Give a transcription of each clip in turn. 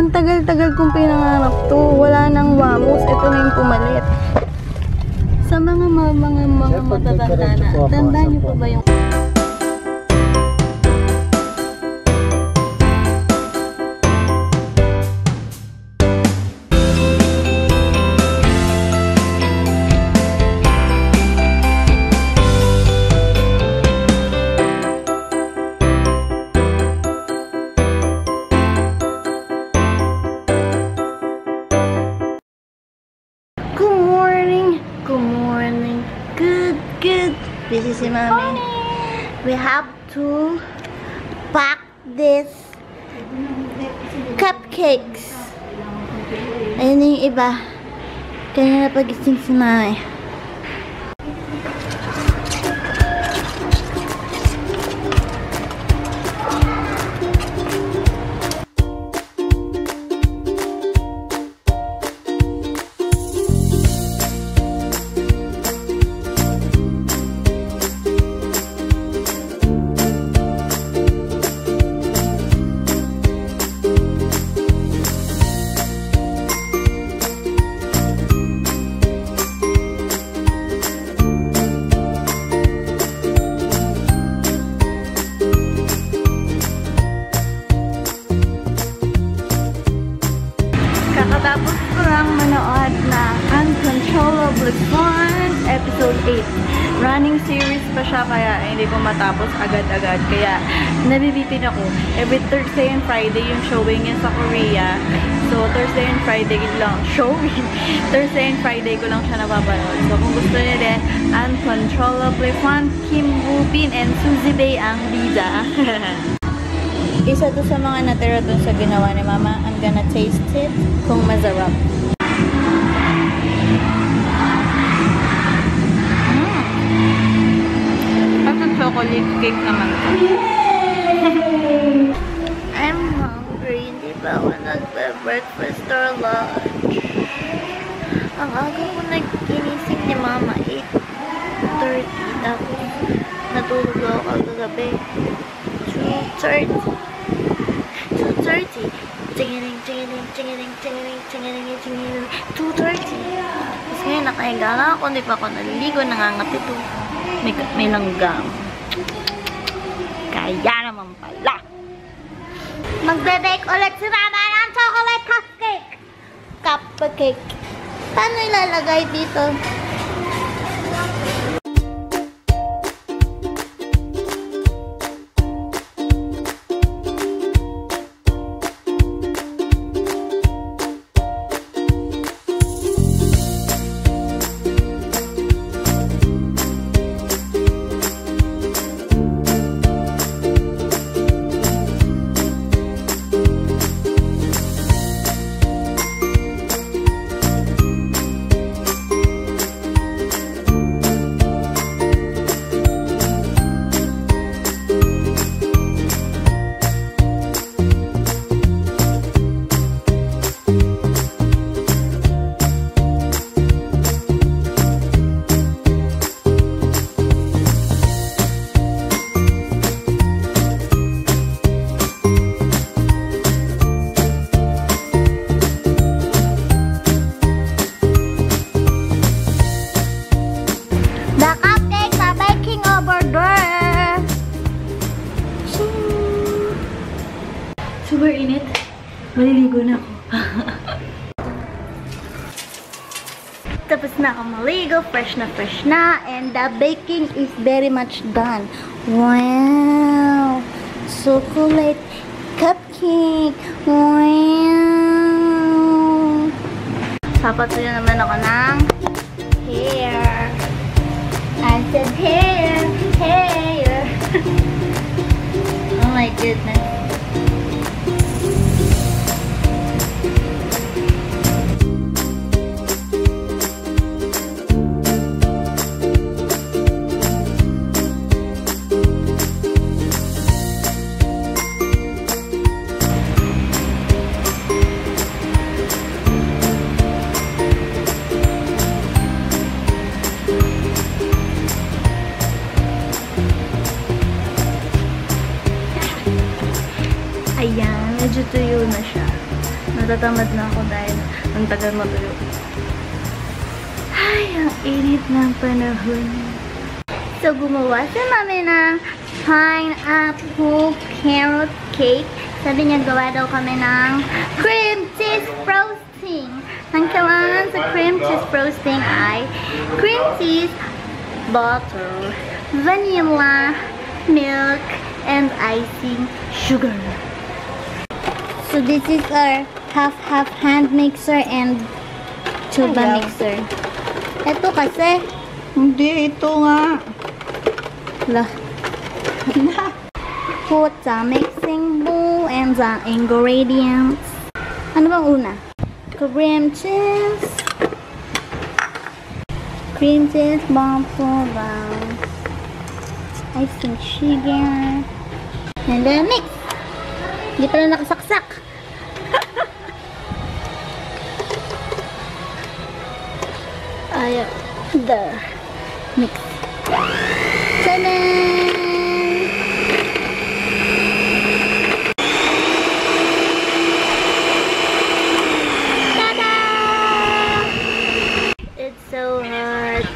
Ang tagal-tagal kong pinangarap to. Wala nang wamos. Ito na yung pumalit. Sa mga matatanda na. Tandaan niyo pa ba yung... Good. This is si Mami. We have to pack this cupcakes. Ayun yung iba. Kaya na pagising si Mami. Kakatapos ko lang manood na Uncontrollably Fun Episode 8. Running series pa siya kaya hindi ko matapos agad-agad. Kaya nabibipin ako. Every Thursday and Friday yung showing niya sa Korea. So Thursday and Friday lang showing. Thursday and Friday ko lang siya napapanood. So kung gusto niyo din, Uncontrollably Fun, Kim Woo Bin and Suzy Bae ang bida. Isa to sa mga natira dun sa ginawa ni Mama. I'm gonna taste it kung masarap. Parang chocolate cake naman to. I'm hungry. Hindi ba ako nagbe-breakfast or lunch? Ang aga ko nag-ginising ni Mama 8:30. Tapos natulog ako kagabi 2:30. 2:30. Tingiling. 2:30. Tapos ngayon nakahiga lang ako. Hindi pa ako naliligo. Nangangati ito. May langgam. Kaya naman pala. Magbe-bake ulit si Mama ng chocolate cupcake. Cupcake. Paano ilalagay dito? Super init. Maliligo na ako. Tapos na ako maligo. Fresh na. And the baking is very much done. Wow! Chocolate cupcake. Wow! Papatuyo naman ako ng hair. I said hair. Oh my goodness. Natatamad na ako dahil ang tagal matuyo. Ay, ang init ng panahon. So, gumawa si Mami ng pineapple carrot cake. Sabi niya, gawa daw kami ng cream cheese frosting. Ang kailangan sa cream cheese frosting ay cream cheese, butter, vanilla, milk, and icing sugar. So, this is our half-half hand mixer and tuba mixer. Ito kasi. Hindi, ito nga. Lah. Put the mixing bowl and the ingredients. Ano bang una? Cream cheese, butter, icing sugar, and then mix. Hindi pala nakasaksak. Ayaw. The mix. Ta-da! Ta-da! It's so hot.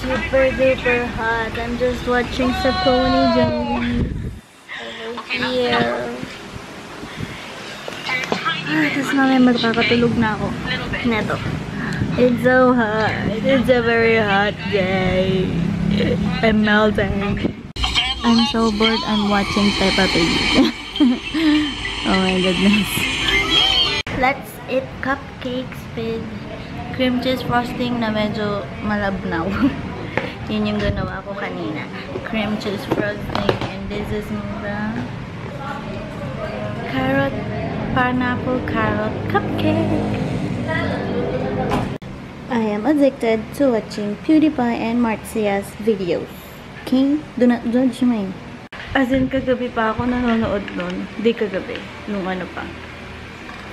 Super duper hot. I'm just watching Saponi Jones over here. Tapos mamaya magkakatulog na ako. Neto. It's so hot. It's a very hot day. I'm melting. I'm so bored. I'm watching Peppa Pig. Oh my goodness. Let's eat cupcakes with cream cheese frosting na medyo malabnaw. Yun yung ginawa ko kanina. Cream cheese frosting. And this is the pineapple carrot cupcake. I am addicted to watching PewDiePie and Marcia's videos. Okay? Do not judge me. As in, kagabi pa ako nanonood nun. Di kagabi. Nung ano pa.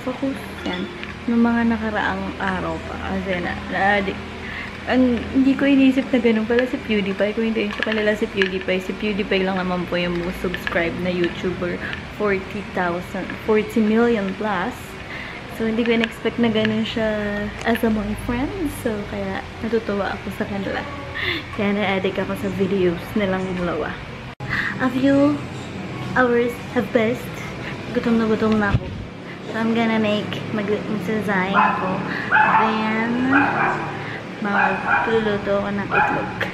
Focus yan. Nung mga nakaraang araw pa. As in, hindi ko inisip na ganun pala si PewDiePie. Kung hindi ko kanila si PewDiePie lang naman po yung most subscribed na YouTuber. 40 million plus. So, hindi ko in-expect na ganun siya as among friends. So, kaya natutuwa ako sa kanila. Kaya na-addict ako sa videos nilang dalawa. A few hours have passed. Gutom na ako. So, I'm gonna magsasayang ako. Then, magluluto ako ng itlog.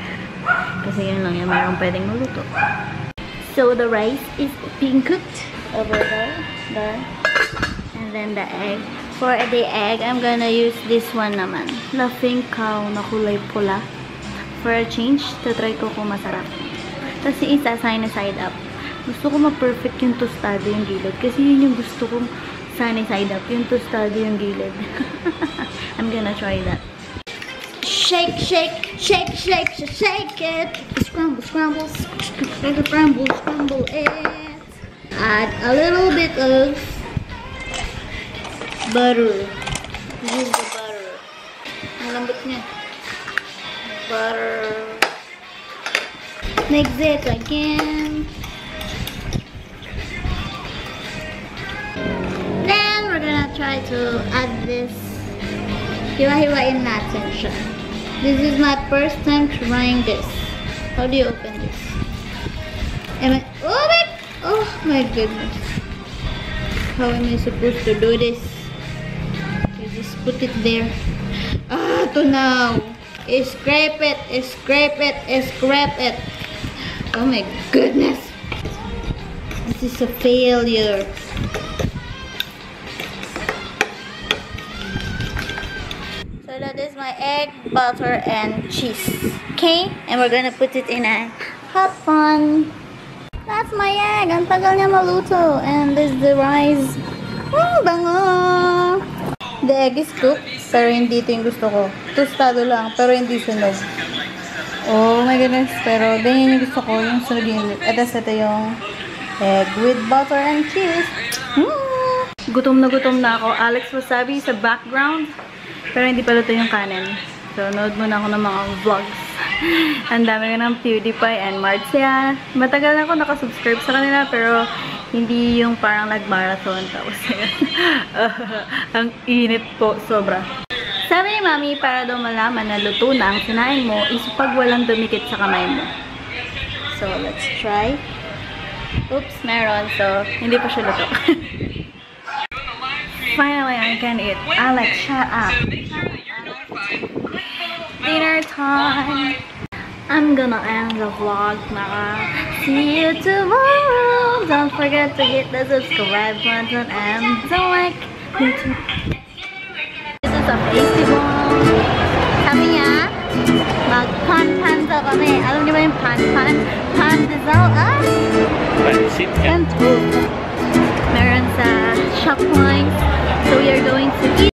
Kasi yun lang yung mayroong pwedeng maluto. So, the rice is being cooked over there. And then the egg. For the egg, I'm gonna use this one naman. Laughing cow na kulay pula. For a change, tatry ko kung masarap. Kasi isa side up. Gusto ko ma-perfect yung tostado yung gilid. Kasi yun yung gusto kong sunny side up. Yung tostado yung gilid. I'm gonna try that. Shake it. Scramble it. Add a little bit of butter. This is the butter. Malambot niya. Butter. Mix it again. Then we're gonna try to add this. Hiwa-hiwain natin siya. This is my first time trying this. How do you open this? Oh my goodness. How am I supposed to do this? Just put it there. To now. Scrape it. Oh my goodness. This is a failure. So that is my egg, butter, and cheese. Okay? And we're gonna put it in a hot pan. That's my egg. Ang tagal niya maluto. And this is the rice. Bango! The egg is cooked, pero hindi ito yung gusto ko. Tostado lang, pero hindi sunog. Oh my goodness, pero ganyan yung gusto ko, yung sunog yung ito yung egg with butter and cheese. Gutom na ako. Alex Wasabi sa background, pero hindi pa luto yung kanin. So, nood muna ako ng mga vlogs. Ang dami ng PewDiePie and Marcia. Matagal na ako nakasubscribe sa kanila pero hindi yung parang nag-marathon. Tapos ang init po, sobra. Sabi ni Mami, para daw malaman na luto na ang sinain mo is pag walang dumikit sa kamay mo. So, let's try. Oops, meron. So, hindi pa siya luto. Finally, I can eat. Alex, shut up. Dinner time. I'm gonna end the vlog now. See you tomorrow. Don't forget to hit the subscribe button and the like. This is a festival. Sabi niya, mag-pan-pan daw kami. Alam niyo ba yung pan-pan? Pan-dessal at Pansit ka. and meron sa shop lines. So we are going to eat.